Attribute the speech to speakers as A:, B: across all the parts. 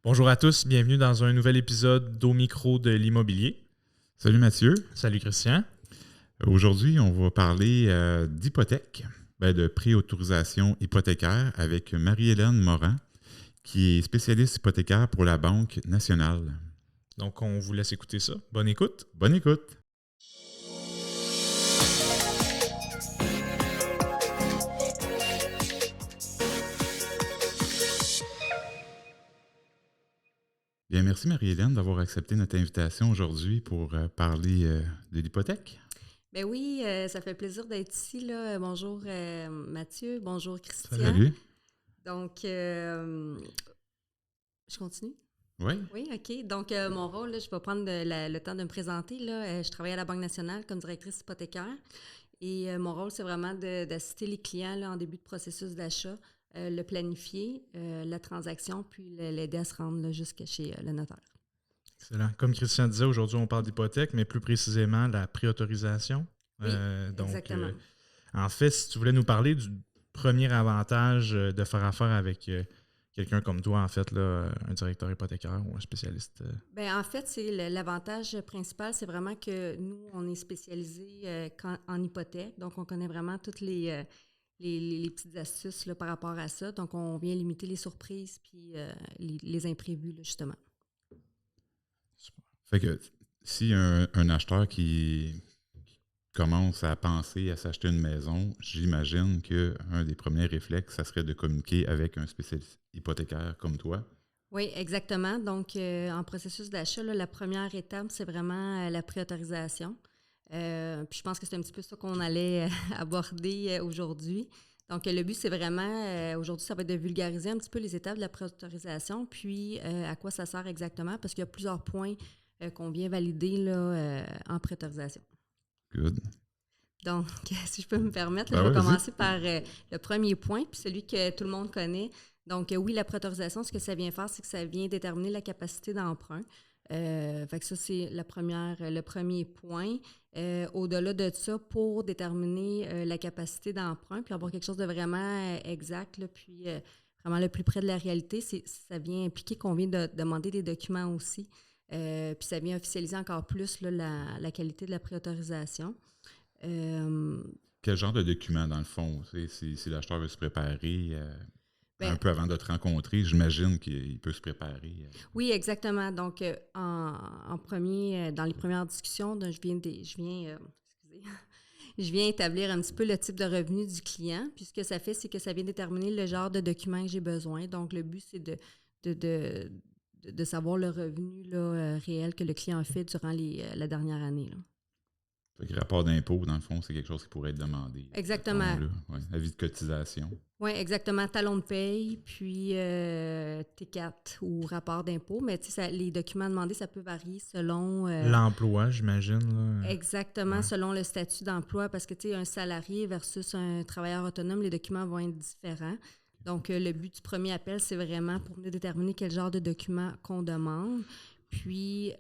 A: Bonjour à tous, bienvenue dans un nouvel épisode d'Au micro de l'immobilier.
B: Salut Mathieu.
A: Salut Christian.
B: Aujourd'hui, on va parler d'hypothèque, de préautorisation hypothécaire avec Marie-Hélène Morin, qui est spécialiste hypothécaire pour la Banque nationale.
A: Donc, on vous laisse écouter ça. Bonne écoute.
B: Bonne écoute. Bien, merci Marie-Hélène d'avoir accepté notre invitation aujourd'hui pour parler de l'hypothèque.
C: Ben oui, ça fait plaisir d'être ici. Là. Bonjour Mathieu, bonjour Christian.
B: Salut.
C: Donc, je continue?
B: Oui.
C: Oui, OK. Donc, mon rôle, là, je vais prendre le temps de me présenter. Là. Je travaille à la Banque nationale comme directrice hypothécaire. Et mon rôle, c'est vraiment d'assister les clients là, en début de processus d'achat, le planifier, la transaction, puis l'aider à se rendre là, jusqu'à chez le notaire.
A: Excellent. Comme Christian disait, aujourd'hui, on parle d'hypothèque, mais plus précisément la préautorisation.
C: Oui, exactement.
A: En fait, si tu voulais nous parler du premier avantage de faire affaire avec quelqu'un comme toi, en fait, là, un directeur hypothécaire ou un spécialiste.
C: Bien, en fait, c'est l'avantage principal, c'est vraiment que nous, on est spécialisés en hypothèque. Donc, on connaît vraiment toutes les petites astuces là, par rapport à ça. Donc, on vient limiter les surprises puis les imprévus, là, justement.
B: Fait que si un acheteur qui commence à penser à s'acheter une maison, j'imagine qu'un des premiers réflexes, ça serait de communiquer avec un spécialiste hypothécaire comme toi.
C: Oui, exactement. Donc, en processus d'achat, là, la première étape, c'est vraiment la préautorisation. Puis je pense que c'est un petit peu ça qu'on allait aborder aujourd'hui. Donc, le but, c'est vraiment, aujourd'hui, ça va être de vulgariser un petit peu les étapes de la préautorisation, puis à quoi ça sert exactement, parce qu'il y a plusieurs points qu'on vient valider là, en préautorisation.
B: Good.
C: Donc, si je peux me permettre, là,
B: Ben
C: je vais
B: ouais,
C: commencer par le premier point, puis celui que tout le monde connaît. Donc, oui, la préautorisation, ce que ça vient faire, c'est que ça vient déterminer la capacité d'emprunt. Fait que ça, c'est le premier point. Au-delà de ça, pour déterminer la capacité d'emprunt, puis avoir quelque chose de vraiment exact, là, puis vraiment le plus près de la réalité, ça vient impliquer qu'on vient de demander des documents aussi. Puis ça vient officialiser encore plus là, la qualité de la préautorisation.
B: Quel genre de document, dans le fond? Si l'acheteur veut se préparer un peu avant de te rencontrer, j'imagine qu'il peut se préparer.
C: Oui, exactement. Donc, en premier, dans les premières discussions, je viens établir un petit peu le type de revenu du client. Puis ce que ça fait, c'est que ça vient déterminer le genre de document que j'ai besoin. Donc, le but, c'est de savoir le revenu là, réel que le client a fait durant la dernière année. Là.
B: Fait que rapport d'impôt, dans le fond, c'est quelque chose qui pourrait être demandé.
C: Exactement.
B: Ouais, avis de cotisation.
C: Oui, exactement. Talon de paye, puis T4 ou rapport d'impôt. Mais tu sais, les documents demandés, ça peut varier selon...
A: L'emploi, j'imagine. Là.
C: Exactement, selon le statut d'emploi. Parce que tu sais, un salarié versus un travailleur autonome, les documents vont être différents. Donc, le but du premier appel, c'est vraiment pour nous déterminer quel genre de documents qu'on demande. Puis,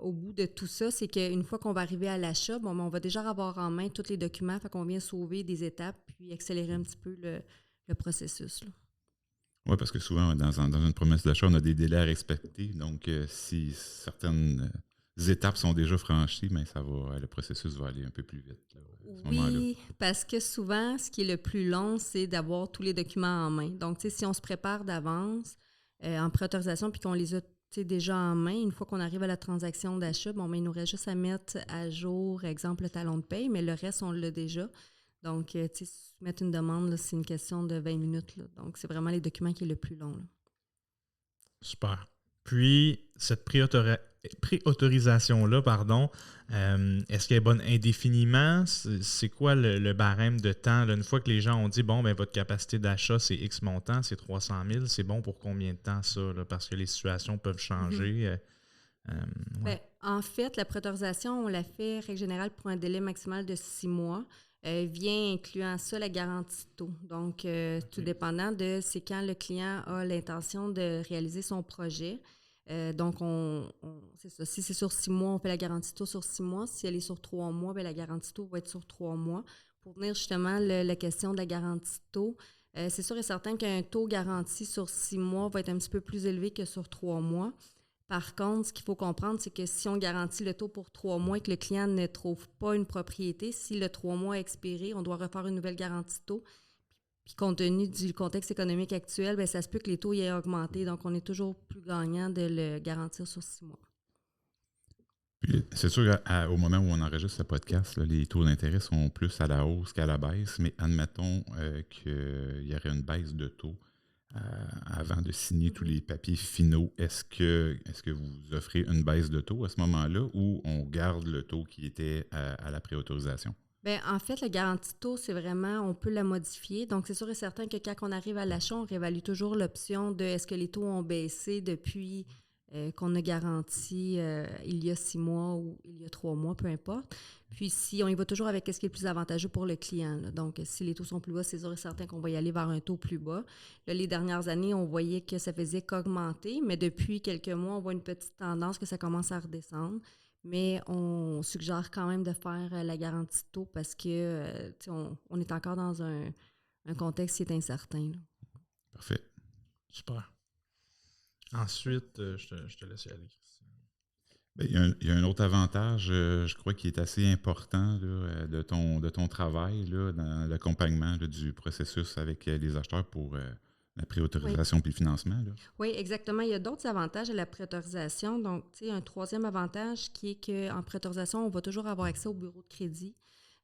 C: au bout de tout ça, c'est qu'une fois qu'on va arriver à l'achat, on va déjà avoir en main tous les documents, fait qu'on vient sauver des étapes puis accélérer un petit peu le processus.
B: Oui, parce que souvent, dans une promesse d'achat, on a des délais à respecter. Donc, si certaines étapes sont déjà franchies, bien, le processus va aller un peu plus vite là, à ce moment-là.
C: Oui, parce que souvent, ce qui est le plus long, c'est d'avoir tous les documents en main. Donc, si on se prépare d'avance en préautorisation puis qu'on les a déjà en main, une fois qu'on arrive à la transaction d'achat, il nous reste juste à mettre à jour, exemple, le talon de paye, mais le reste, on l'a déjà. Donc, mettre une demande, là, c'est une question de 20 minutes. Là. Donc, c'est vraiment les documents qui est le plus long. Là.
A: Super. Puis, cette préautorisation-là, est-ce qu'elle est bonne indéfiniment? C'est quoi le barème de temps? Là, une fois que les gens ont dit, votre capacité d'achat, c'est X montant, c'est 300 000, c'est bon pour combien de temps ça? Là? Parce que les situations peuvent changer.
C: Ouais. En fait, la préautorisation, on la fait, règle générale, pour un délai maximal de 6 mois. Vient incluant ça la garantie de taux. Donc, tout dépendant de c'est quand le client a l'intention de réaliser son projet. Donc, c'est ça. Si c'est sur 6 mois, on fait la garantie de taux sur 6 mois. Si elle est sur 3 mois, bien, la garantie de taux va être sur 3 mois. Pour venir justement la question de la garantie de taux, C'est sûr et certain qu'un taux garanti sur 6 mois va être un petit peu plus élevé que sur 3 mois. Par contre, ce qu'il faut comprendre, c'est que si on garantit le taux pour 3 mois et que le client ne trouve pas une propriété, si le 3 mois est expiré, on doit refaire une nouvelle garantie de taux. Puis compte tenu du contexte économique actuel, bien, ça se peut que les taux y aient augmenté. Donc, on est toujours plus gagnant de le garantir sur 6 mois.
B: Puis, c'est sûr qu'au moment où on enregistre ce podcast, là, les taux d'intérêt sont plus à la hausse qu'à la baisse, mais admettons qu'il y aurait une baisse de taux avant de signer tous les papiers finaux. Est-ce que vous offrez une baisse de taux à ce moment-là ou on garde le taux qui était à la préautorisation?
C: Bien, en fait, la garantie de taux, c'est vraiment, on peut la modifier. Donc, c'est sûr et certain que quand on arrive à l'achat, on réévalue toujours l'option de est-ce que les taux ont baissé depuis qu'on a garanti il y a 6 mois ou il y a 3 mois, peu importe. Puis, si on y va toujours avec ce qui est le plus avantageux pour le client. Là. Donc, si les taux sont plus bas, c'est sûr et certain qu'on va y aller vers un taux plus bas. Là, les dernières années, on voyait que ça faisait qu'augmenter, mais depuis quelques mois, on voit une petite tendance que ça commence à redescendre. Mais on suggère quand même de faire la garantie de taux parce que on est encore dans un contexte qui est incertain. Là.
B: Parfait.
A: Super. Ensuite, je te laisse y aller, Christian.
B: Bien, il y a un autre avantage, je crois, qui est assez important là, de ton travail là, dans l'accompagnement là, du processus avec les acheteurs pour la préautorisation puis le financement. Là.
C: Oui, exactement. Il y a d'autres avantages à la préautorisation. Donc, un troisième avantage qui est qu'en préautorisation, on va toujours avoir accès au bureau de crédit.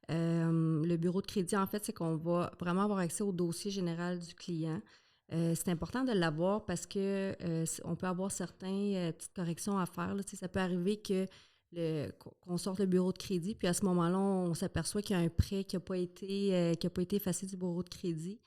C: Le bureau de crédit, en fait, c'est qu'on va vraiment avoir accès au dossier général du client. C'est important de l'avoir parce que on peut avoir certaines petites corrections à faire. Là. Ça peut arriver qu'on sorte le bureau de crédit, puis à ce moment-là, on s'aperçoit qu'il y a un prêt qui n'a pas été effacé du bureau de crédit.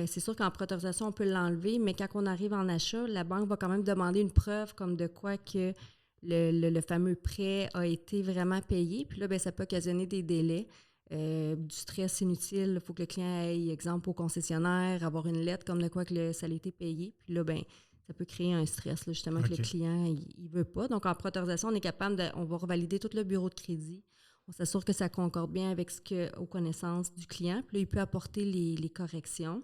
C: C'est sûr qu'en préautorisation, on peut l'enlever, mais quand on arrive en achat, la banque va quand même demander une preuve comme de quoi que le fameux prêt a été vraiment payé. Puis là, bien, ça peut occasionner des délais, du stress inutile. Il faut que le client aille, exemple, au concessionnaire, avoir une lettre comme de quoi que ça a été payé. Puis là, bien, ça peut créer un stress, là, justement, que le client, il veut pas. Donc, en préautorisation, on est capable on va revalider tout le bureau de crédit. On s'assure que ça concorde bien avec aux connaissances du client. Puis là, il peut apporter les corrections.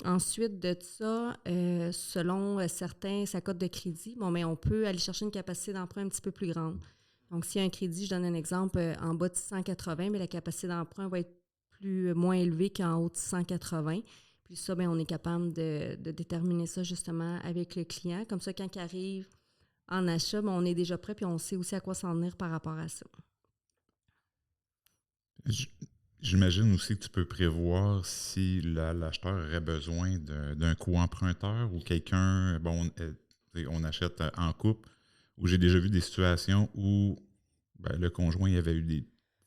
C: Ensuite de ça, selon sa cote de crédit, mais on peut aller chercher une capacité d'emprunt un petit peu plus grande. Donc, s'il y a un crédit, je donne un exemple, en bas de 680, mais la capacité d'emprunt va être moins élevée qu'en haut de 680. Puis ça, bien, on est capable de déterminer ça justement avec le client. Comme ça, quand il arrive en achat, bien, on est déjà prêt puis on sait aussi à quoi s'en tenir par rapport à ça.
B: J'imagine aussi que tu peux prévoir si l'acheteur aurait besoin d'un co-emprunteur ou quelqu'un, on achète en couple, où j'ai déjà vu des situations où le conjoint avait eu des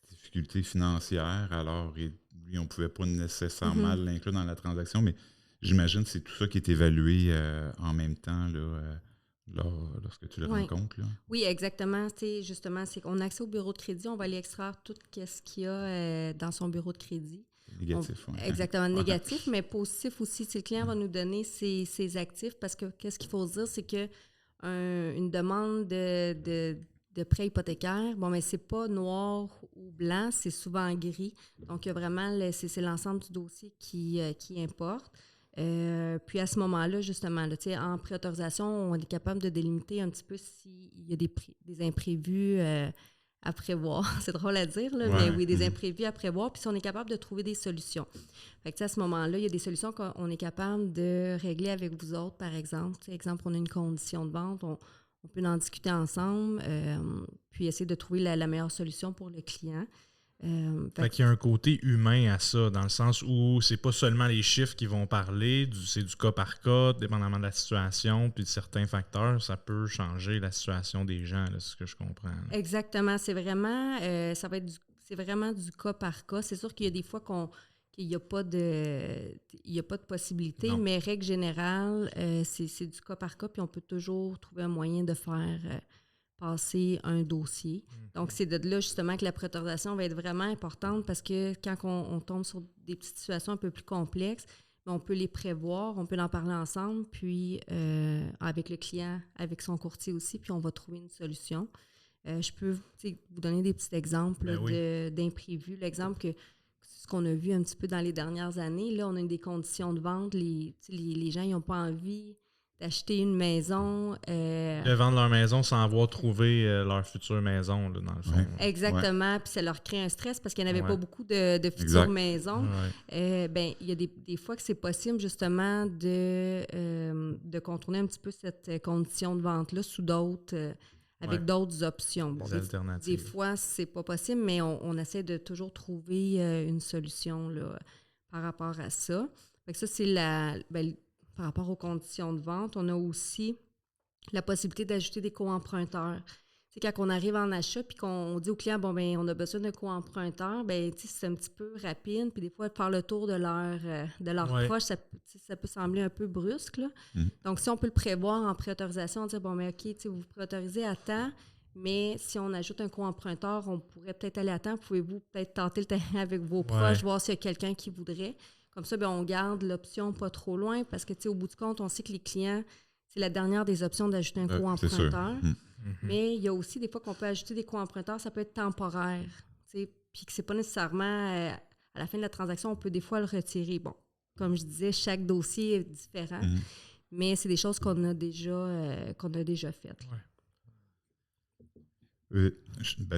B: difficultés financières, alors lui, on ne pouvait pas nécessairement l'inclure dans la transaction, mais j'imagine que c'est tout ça qui est évalué en même temps là, lorsque tu le rencontres. Là.
C: Oui, exactement. Justement, c'est qu'on a accès au bureau de crédit, on va aller extraire tout ce qu'il y a dans son bureau de crédit.
B: Négatif, oui.
C: Exactement, négatif, mais positif aussi. Le client va nous donner ses actifs parce que qu'est-ce qu'il faut se dire, c'est que une demande de prêt hypothécaire, mais c'est pas noir ou blanc, c'est souvent gris. Donc, il y a vraiment, c'est l'ensemble du dossier qui importe. Puis à ce moment-là, justement, là, en préautorisation, on est capable de délimiter un petit peu s'il y a des imprévus à prévoir. C'est drôle à dire, là, mais oui, des imprévus à prévoir. Puis si on est capable de trouver des solutions. Fait que, à ce moment-là, il y a des solutions qu'on est capable de régler avec vous autres, par exemple. Exemple, on a une condition de vente, on peut en discuter ensemble, puis essayer de trouver la meilleure solution pour le client.
A: Fait qu'il y a un côté humain à ça, dans le sens où c'est pas seulement les chiffres qui vont parler, c'est du cas par cas, dépendamment de la situation, puis de certains facteurs, ça peut changer la situation des gens, là, c'est ce que je comprends. Là.
C: Exactement, c'est vraiment, c'est vraiment du cas par cas. C'est sûr qu'il y a des fois qu'il n'y a pas de possibilité, mais règle générale, c'est du cas par cas, puis on peut toujours trouver un moyen de faire passer un dossier. Donc, c'est de là, justement, que la préautorisation va être vraiment importante parce que quand on tombe sur des petites situations un peu plus complexes, on peut les prévoir, on peut en parler ensemble, puis avec le client, avec son courtier aussi, puis on va trouver une solution. Je peux vous donner des petits exemples d'imprévus. L'exemple que ce qu'on a vu un petit peu dans les dernières années. Là, on a des conditions de vente. Les gens, ils n'ont pas envie d'acheter une maison.
A: De vendre leur maison sans avoir trouvé leur future maison, là, dans le fond.
B: Ouais.
C: Exactement. Puis ça leur crée un stress parce qu'il n'y en avait pas beaucoup de futures
B: Exact.
C: maisons.
A: Ouais.
C: Ben, il y a des fois que c'est possible, justement, de contourner un petit peu cette condition de vente-là sous d'autres... avec d'autres options. Bon,
A: des alternatives.
C: Des fois, c'est pas possible, mais on essaie de toujours trouver une solution là, par rapport à ça. Fait que ça, c'est par rapport aux conditions de vente. On a aussi la possibilité d'ajouter des co-emprunteurs. C'est quand on arrive en achat puis qu'on dit au client, bon, ben on a besoin d'un co-emprunteur, ben c'est un petit peu rapide. Puis des fois, faire le tour de leur proche, ça peut sembler un peu brusque, là. Donc, si on peut le prévoir en préautorisation, on dit, bon, mais OK, vous préautorisez à temps, mais si on ajoute un co-emprunteur, on pourrait peut-être aller à temps. Pouvez-vous peut-être tenter le terrain avec vos proches, voir s'il y a quelqu'un qui voudrait. Comme ça, ben on garde l'option pas trop loin parce que, au bout du compte, on sait que les clients, c'est la dernière des options d'ajouter un co-emprunteur. Mais il y a aussi des fois qu'on peut ajouter des co-emprunteurs, ça peut être temporaire, puis que c'est pas nécessairement à la fin de la transaction, on peut des fois le retirer. Bon, comme je disais, chaque dossier est différent, mais c'est des choses qu'on a déjà faites.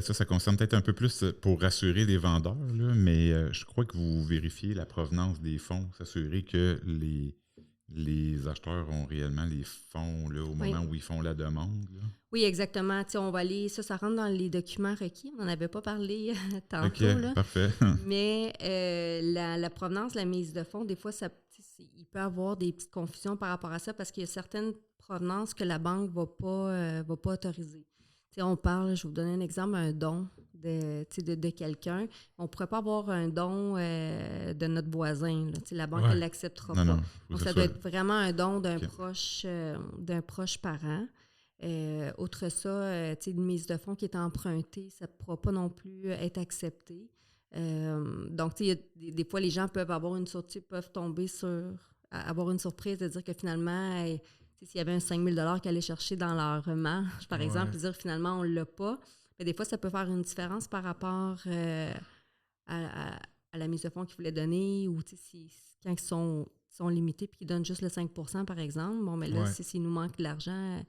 B: Ça concerne peut-être un peu plus pour rassurer les vendeurs, là, mais je crois que vous vérifiez la provenance des fonds, s'assurer que les acheteurs ont réellement les fonds là, au moment où ils font la demande. Là.
C: Oui, exactement. On va aller, ça rentre dans les documents requis. On n'en avait pas parlé tantôt.
B: OK,
C: là.
B: parfait.
C: Mais la provenance, la mise de fonds, des fois, il peut y avoir des petites confusions par rapport à ça parce qu'il y a certaines provenances que la banque ne va pas autoriser. On parle, je vais vous donner un exemple, un don de quelqu'un. On ne pourrait pas avoir un don de notre voisin. Là. La banque ne l'acceptera pas. Donc, ça doit être vraiment un don d'un proche parent. Outre ça, une mise de fonds qui est empruntée, ça ne pourra pas non plus être accepté. Donc, des fois, les gens peuvent avoir avoir une surprise de dire que finalement, s'il y avait un 5 000 qu'ils allaient chercher dans leur marge, par exemple, et dire finalement, on ne l'a pas. Mais des fois, ça peut faire une différence par rapport à la mise de fonds qu'ils voulaient donner ou quand ils sont limités et qu'ils donnent juste le 5 % par exemple. Bon, mais là, s'il nous manque de l'argent,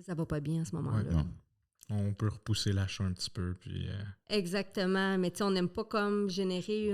C: ça ne va pas bien à ce moment-là.
A: On peut repousser l'achat un petit peu. Puis,
C: Exactement. Mais on n'aime pas comme générer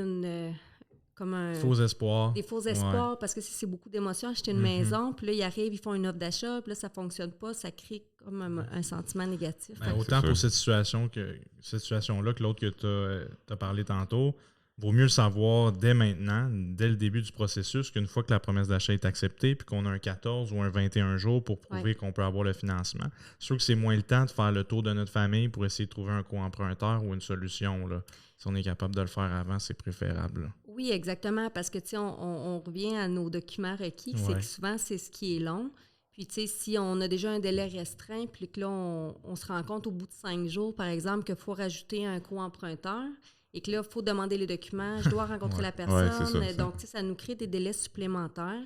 A: faux espoirs.
C: Des faux espoirs parce que c'est beaucoup d'émotions. Acheter une maison, puis là, ils arrivent, ils font une offre d'achat, puis là, ça ne fonctionne pas. Ça crée comme un sentiment négatif.
A: Autant pour cette situation-là que l'autre que tu as parlé tantôt, vaut mieux le savoir dès maintenant, dès le début du processus, qu'une fois que la promesse d'achat est acceptée, puis qu'on a un 14 ou un 21 jours pour prouver qu'on peut avoir le financement. C'est sûr que c'est moins le temps de faire le tour de notre famille pour essayer de trouver un co-emprunteur ou une solution. Là. Si on est capable de le faire avant, c'est préférable. Là.
C: Oui, exactement, parce que on revient à nos documents requis, c'est que souvent, c'est ce qui est long. Puis, si on a déjà un délai restreint, puis que là, on se rend compte au bout de 5 jours, par exemple, qu'il faut rajouter un co-emprunteur et que là, il faut demander les documents, je dois rencontrer la personne.
B: C'est ça.
C: Donc, ça nous crée des délais supplémentaires.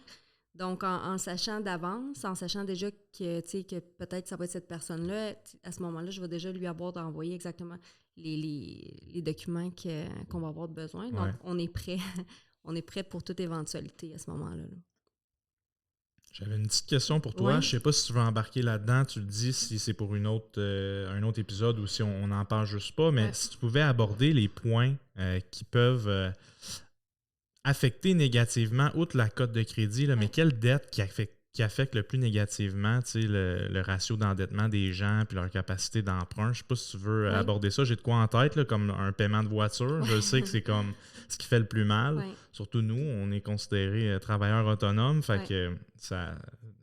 C: Donc, en sachant d'avance, en sachant déjà que peut-être ça va être cette personne-là, à ce moment-là, je vais déjà lui avoir d'envoyer exactement les documents qu'on va avoir besoin. Donc, on est prêt. On est prêt pour toute éventualité à ce moment-là.
A: J'avais une petite question pour toi. Je ne sais pas si tu veux embarquer là-dedans. Tu le dis si c'est pour un autre épisode ou si on n'en parle juste pas. Mais si tu pouvais aborder les points qui peuvent affecter négativement, outre la cote de crédit, là, mais quelle dette qui affecte le plus négativement le ratio d'endettement des gens puis leur capacité d'emprunt? Je ne sais pas si tu veux aborder ça. J'ai de quoi en tête, là, comme un paiement de voiture. Je sais que c'est comme ce qui fait le plus mal. Surtout nous, on est considérés travailleurs autonomes. Fait que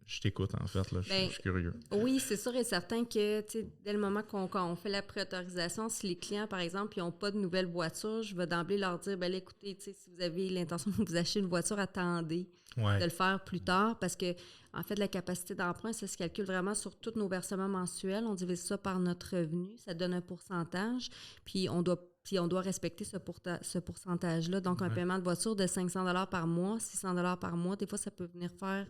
A: je t'écoute, en fait. Là, je suis curieux.
C: Oui, c'est sûr et certain que dès le moment qu'on fait la préautorisation, si les clients, par exemple, n'ont pas de nouvelle voiture, je vais d'emblée leur dire, là, écoutez, si vous avez l'intention de vous acheter une voiture, attendez de le faire plus tard parce que, en fait, la capacité d'emprunt, ça se calcule vraiment sur tous nos versements mensuels. On divise ça par notre revenu. Ça donne un pourcentage. Puis, on doit respecter ce pourcentage-là. Donc, un paiement de voiture de 500 $ par mois, 600 $ par mois, des fois, ça peut venir faire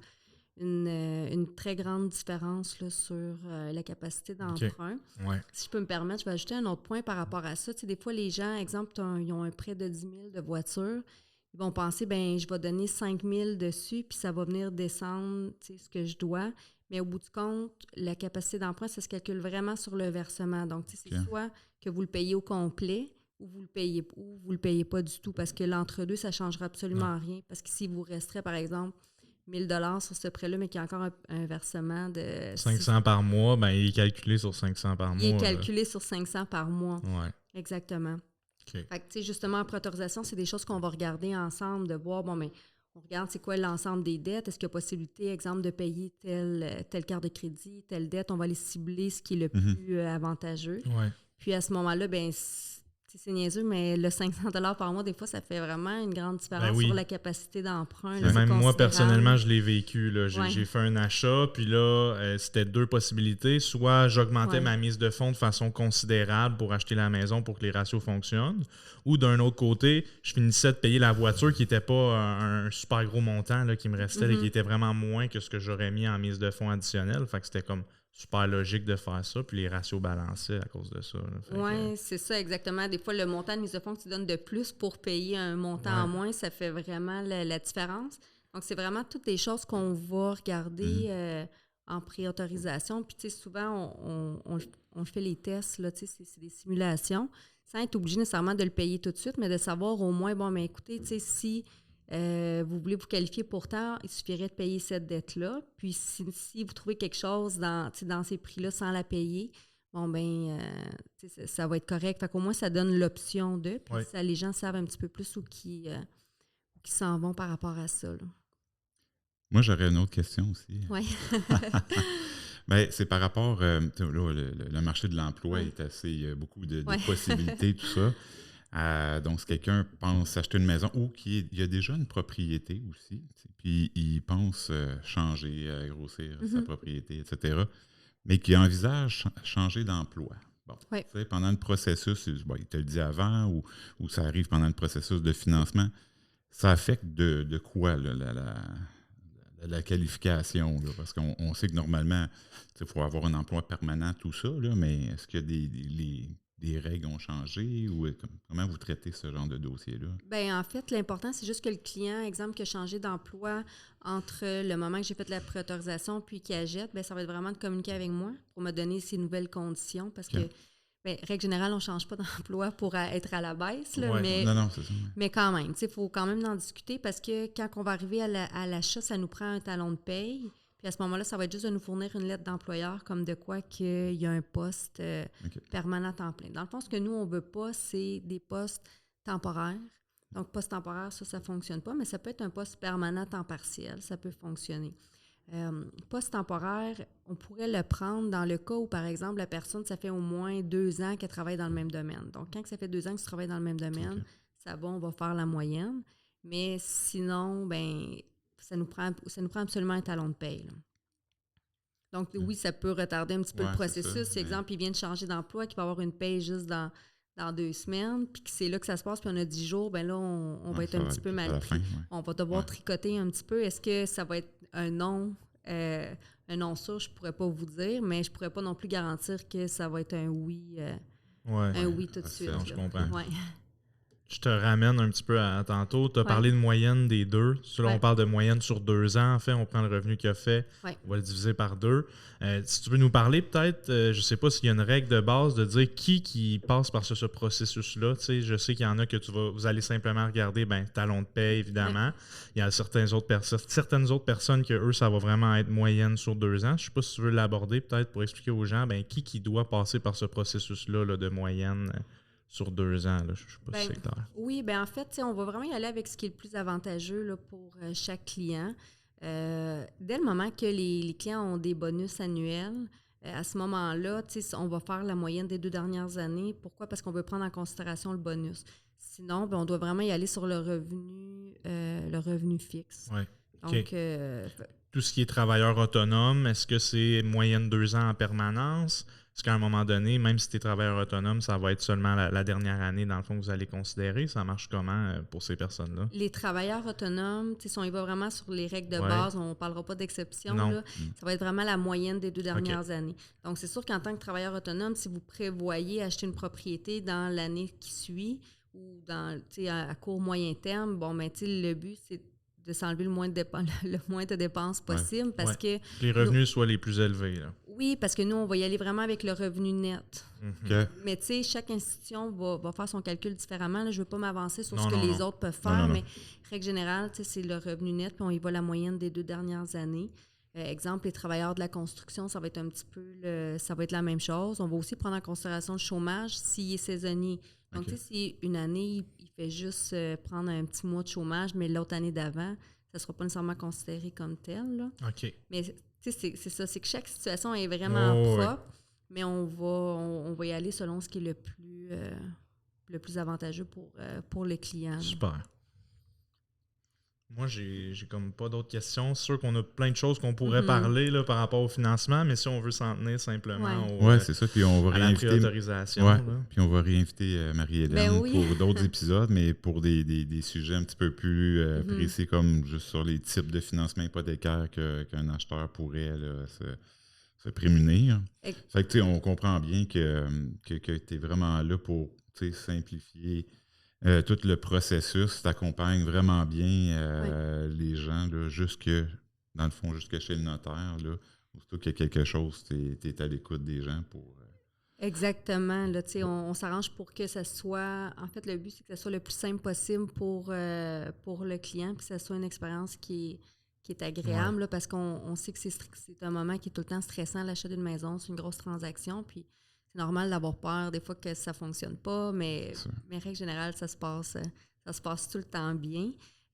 C: une très grande différence là, sur la capacité d'emprunt.
A: OK. Ouais.
C: Si je peux me permettre, je vais ajouter un autre point par rapport à ça. Tu sais, des fois, les gens, exemple, ils ont un prêt de 10 000 de voiture, ils vont penser, ben je vais donner 5 000 dessus, puis ça va venir descendre ce que je dois. Mais au bout du compte, la capacité d'emprunt, ça se calcule vraiment sur le versement. Donc, c'est soit que vous le payez au complet ou vous le payez pas du tout, parce que l'entre-deux, ça ne changera absolument rien. Parce que si vous resterez, par exemple, 1 000 sur ce prêt-là, mais qu'il y a encore un versement de
A: 500 par mois, ben il est calculé sur 500 par mois.
C: Il est calculé sur 500 par mois.
A: Ouais.
C: Exactement.
A: OK.
C: Fait que, tu sais, justement, en préautorisation, c'est des choses qu'on va regarder ensemble, de voir, bon, mais on regarde c'est quoi l'ensemble des dettes. Est-ce qu'il y a possibilité, exemple, de payer telle carte de crédit, telle dette? On va aller cibler ce qui est le plus avantageux.
A: Ouais.
C: Puis à ce moment-là, bien, c'est niaiseux, mais le 500 $ par mois, des fois, ça fait vraiment une grande différence sur la capacité d'emprunt. Là,
A: même moi, personnellement, je l'ai vécu. Là.
C: Ouais.
A: J'ai fait un achat, puis là, c'était 2 possibilités. Soit j'augmentais ma mise de fonds de façon considérable pour acheter la maison pour que les ratios fonctionnent, ou d'un autre côté, je finissais de payer la voiture qui n'était pas un super gros montant là, qui me restait, là, qui était vraiment moins que ce que j'aurais mis en mise de fonds additionnelle. Fait que c'était comme super logique de faire ça, puis les ratios balançaient à cause de ça.
C: Oui, c'est ça, exactement. Des fois, le montant de mise de fonds que tu donnes de plus pour payer un montant en moins, ça fait vraiment la différence. Donc, c'est vraiment toutes les choses qu'on va regarder en préautorisation. Puis, tu sais, souvent, on fait les tests, là, tu sais, c'est des simulations, sans être obligé nécessairement de le payer tout de suite, mais de savoir au moins, bon, mais écoutez, tu sais, si vous voulez vous qualifier pour tant, il suffirait de payer cette dette-là. Puis si vous trouvez quelque chose dans ces prix-là sans la payer, bon, ben ça va être correct. Fait qu'au moins, ça donne l'option de. Puis ça, les gens savent un petit peu plus où qui s'en vont par rapport à ça. Là.
B: Moi, j'aurais une autre question aussi.
C: Oui.
B: Ben, c'est par rapport, le marché de l'emploi est assez, beaucoup de possibilités, tout ça. Donc, si quelqu'un pense acheter une maison ou il y a déjà une propriété aussi, puis il pense changer, grossir sa propriété, etc., mais qui envisage changer d'emploi. Bon, pendant le processus, il te le dit avant ou ça arrive pendant le processus de financement, ça affecte de quoi la qualification? Là, parce qu'on sait que normalement, il faut avoir un emploi permanent, tout ça, là, mais est-ce qu'il y a des règles ont changé ou comment vous traitez ce genre de dossier-là? Bien,
C: en fait, l'important, c'est juste que le client, exemple, qui a changé d'emploi entre le moment que j'ai fait la préautorisation puis qu'il achète, bien, ça va être vraiment de communiquer avec moi pour me donner ses nouvelles conditions parce que, bien, règle générale, on ne change pas d'emploi pour être à la baisse, là,
B: non, c'est ça.
C: Mais quand même, il faut quand même en discuter parce que quand on va arriver à l'achat, ça nous prend un talon de paye. Puis à ce moment-là, ça va être juste de nous fournir une lettre d'employeur comme de quoi qu'il y a un poste permanent à temps plein. Dans le fond, ce que nous, on ne veut pas, c'est des postes temporaires. Donc, poste temporaire, ça ne fonctionne pas, mais ça peut être un poste permanent à temps partiel. Ça peut fonctionner. Poste temporaire, on pourrait le prendre dans le cas où, par exemple, la personne, ça fait au moins 2 ans qu'elle travaille dans le même domaine. Donc, quand ça fait 2 ans que tu travailles dans le même domaine, ça va, on va faire la moyenne. Mais sinon, bien... Ça nous prend absolument un talon de paye. Là. Donc, oui, ça peut retarder un petit peu le processus. Si, exemple, il vient de changer d'emploi, qu'il va avoir une paye juste dans 2 semaines, puis que c'est là que ça se passe, puis on a 10 jours, bien là, on va être un petit peu mal pris. On va devoir tricoter un petit peu. Est-ce que ça va être un non sûr? Je ne pourrais pas vous dire, mais je ne pourrais pas non plus garantir que ça va être un oui, oui tout de suite.
A: Je comprends. Je te ramène un petit peu à tantôt. Tu as parlé de moyenne des deux. Là, on parle de moyenne sur 2 ans. En fait, on prend le revenu qu'il a fait, on va le diviser par 2. Si tu veux nous parler peut-être, je ne sais pas s'il y a une règle de base de dire qui passe par ce processus-là. Tu sais, je sais qu'il y en a que vous allez simplement regarder, talon de paie, évidemment. Il y a certaines autres personnes que eux, ça va vraiment être moyenne sur 2 ans. Je ne sais pas si tu veux l'aborder peut-être pour expliquer aux gens qui doit passer par ce processus-là là, de moyenne sur 2 ans, là, je ne sais pas si c'est clair.
C: Oui, en fait, on va vraiment y aller avec ce qui est le plus avantageux là, pour chaque client. Dès le moment que les clients ont des bonus annuels, à ce moment-là, on va faire la moyenne des 2 dernières années. Pourquoi? Parce qu'on veut prendre en considération le bonus. Sinon, on doit vraiment y aller sur le revenu fixe.
A: Oui.
C: Donc,
A: tout ce qui est travailleur autonome, est-ce que c'est moyenne 2 ans en permanence? Est-ce qu'à un moment donné, même si tu es travailleur autonome, ça va être seulement la dernière année, dans le fond, que vous allez considérer? Ça marche comment pour ces personnes-là?
C: Les travailleurs autonomes, si on y va vraiment sur les règles de
A: Ouais.
C: base, on ne parlera pas d'exception,
A: Non.
C: là, ça va être vraiment la moyenne des 2 dernières années. Donc, c'est sûr qu'en tant que travailleur autonome, si vous prévoyez acheter une propriété dans l'année qui suit ou à court moyen terme, bon, ben, le but, c'est de s'enlever le moins de dépenses possible parce que...
A: Les revenus soient les plus élevés, là.
C: Oui, parce que nous, on va y aller vraiment avec le revenu net.
B: OK.
C: Mais tu sais, chaque institution va faire son calcul différemment. Là, je ne veux pas m'avancer sur
A: Non,
C: ce que
A: non,
C: les
A: non.
C: autres peuvent faire,
B: Non.
C: mais règle générale, c'est le revenu net, puis on y va la moyenne des 2 dernières années. Exemple, les travailleurs de la construction, ça va être un petit peu ça va être la même chose. On va aussi prendre en considération le chômage s'il est saisonnier. Donc, tu sais, si une année, il fait juste prendre un petit mois de chômage, mais l'autre année d'avant, ça ne sera pas nécessairement considéré comme tel, là.
A: OK.
C: Mais c'est ça, c'est que chaque situation est vraiment propre, mais on va y aller selon ce qui est le plus avantageux pour le client.
A: Super. Moi, j'ai comme pas d'autres questions. C'est sûr qu'on a plein de choses qu'on pourrait parler là, par rapport au financement, mais si on veut s'en tenir simplement
B: c'est ça. Puis on va
A: à la
B: réinviter.
A: préautorisation.
B: Ouais.
A: Là.
B: Puis on va réinviter Marie-Hélène pour d'autres épisodes, mais pour des sujets un petit peu plus précis, comme juste sur les types de financement hypothécaire qu'un acheteur pourrait là, se prémunir. Fait que tu sais, on comprend bien que tu es vraiment là pour simplifier tout le processus, t'accompagne vraiment bien les gens là, dans le fond, jusque chez le notaire. Là, surtout qu'il y a quelque chose, tu es à l'écoute des gens pour...
C: Exactement. Là, on s'arrange pour que ça soit... En fait, le but, c'est que ça soit le plus simple possible pour le client, puis que ça soit une expérience qui est agréable, là, parce qu'on sait que c'est un moment qui est tout le temps stressant, l'achat d'une maison, c'est une grosse transaction, puis c'est normal d'avoir peur des fois que ça ne fonctionne pas, mais règle générale, ça se passe tout le temps bien.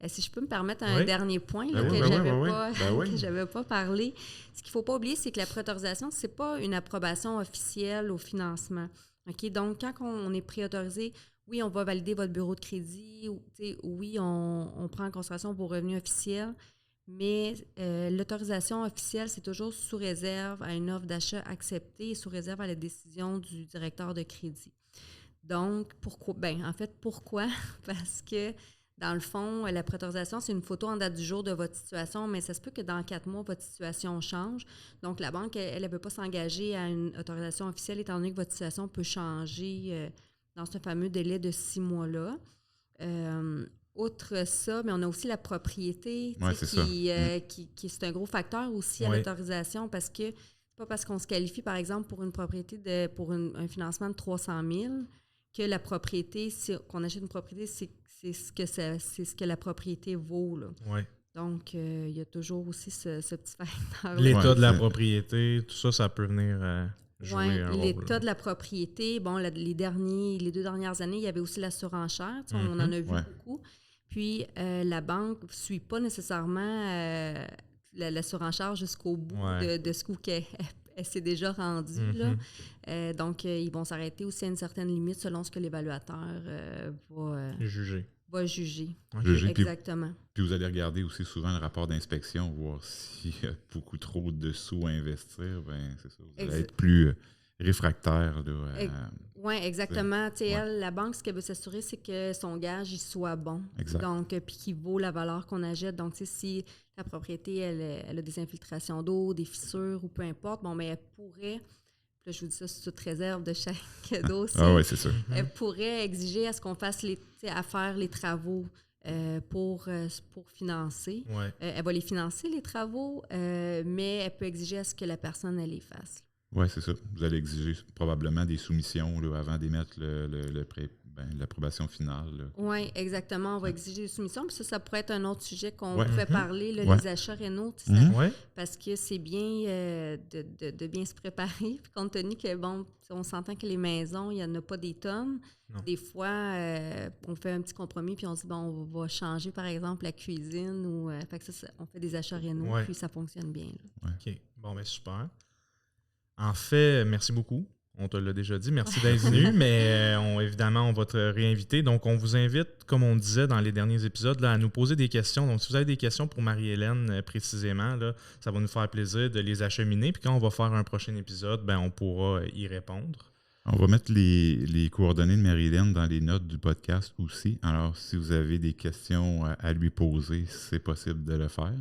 C: Si je peux me permettre un dernier point là, que je n'avais pas parlé, ce qu'il ne faut pas oublier, c'est que la préautorisation, ce n'est pas une approbation officielle au financement. Okay? Donc, quand on est préautorisé, oui, on va valider votre bureau de crédit, oui, on prend en considération vos revenus officiels, mais l'autorisation officielle, c'est toujours sous réserve à une offre d'achat acceptée et sous réserve à la décision du directeur de crédit. Donc, pourquoi? Pourquoi? Parce que, dans le fond, la préautorisation, c'est une photo en date du jour de votre situation, mais ça se peut que dans 4 mois, votre situation change. Donc, la banque, elle ne veut pas s'engager à une autorisation officielle, étant donné que votre situation peut changer dans ce fameux délai de 6 mois-là. Outre ça, mais on a aussi la propriété qui c'est un gros facteur aussi à l'autorisation parce que c'est pas parce qu'on se qualifie, par exemple, pour une propriété pour un financement de 300 000 que la propriété, qu'on achète une propriété, c'est ce que la propriété vaut. Là.
A: Ouais.
C: Donc, il y a toujours aussi ce petit facteur.
A: L'état de la propriété, tout ça peut venir jouer un rôle.
C: L'état de la propriété, bon, les 2 dernières années, il y avait aussi la surenchère. On en a vu beaucoup. Puis, la banque ne suit pas nécessairement la surenchère jusqu'au bout de ce qu'elle s'est déjà rendue. Là. Donc, ils vont s'arrêter aussi à une certaine limite selon ce que l'évaluateur va juger.
B: Juger.
C: Exactement.
B: Puis vous allez regarder aussi souvent le rapport d'inspection, voir s'il y a beaucoup trop de sous à investir. Ben, c'est ça. Vous allez être plus réfractaire.
C: Oui, exactement. La banque, ce qu'elle veut s'assurer, c'est que son gage il soit bon.
B: Exact.
C: Donc, puis qu'il vaut la valeur qu'on achète. Donc, si la propriété, elle a des infiltrations d'eau, des fissures ou peu importe, bon, mais elle pourrait, là, je vous dis ça sous toute réserve de chaque dossier.
B: Ah oui, c'est sûr.
C: Elle pourrait exiger à ce qu'on fasse à faire les travaux pour financer.
A: Ouais.
C: Elle va les financer, les travaux, mais elle peut exiger à ce que la personne elle les fasse.
B: Oui, c'est ça. Vous allez exiger probablement des soumissions là, avant d'émettre l'approbation finale.
C: Oui, exactement. On va exiger des soumissions. Puis ça pourrait être un autre sujet qu'on pouvait parler, là, les achats rénaux. Parce que c'est bien de bien se préparer. Puis compte tenu que, bon, on s'entend que les maisons, il n'y en a pas des tonnes. Non. Des fois, on fait un petit compromis puis on se dit, bon, on va changer, par exemple, la cuisine. Ou fait que ça, on fait des achats rénaux, puis ça fonctionne bien.
A: OK. Bon, bien, super. En fait, merci beaucoup. On te l'a déjà dit, merci d'être venu, mais évidemment, on va te réinviter. Donc, on vous invite, comme on disait dans les derniers épisodes, là, à nous poser des questions. Donc, si vous avez des questions pour Marie-Hélène précisément, là, ça va nous faire plaisir de les acheminer. Puis quand on va faire un prochain épisode, ben, on pourra y répondre.
B: On va mettre les coordonnées de Marie-Hélène dans les notes du podcast aussi. Alors, si vous avez des questions à lui poser, c'est possible de le faire.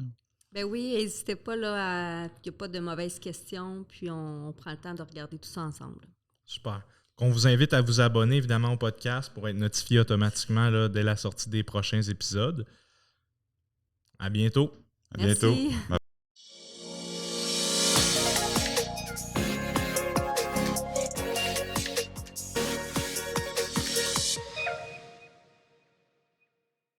C: Ben oui, n'hésitez pas là, qu'il n'y a pas de mauvaises questions, puis on prend le temps de regarder tout ça ensemble.
A: Super. On vous invite à vous abonner évidemment au podcast pour être notifié automatiquement là, dès la sortie des prochains épisodes. À bientôt.
B: À bientôt.
C: Merci.
B: Bye.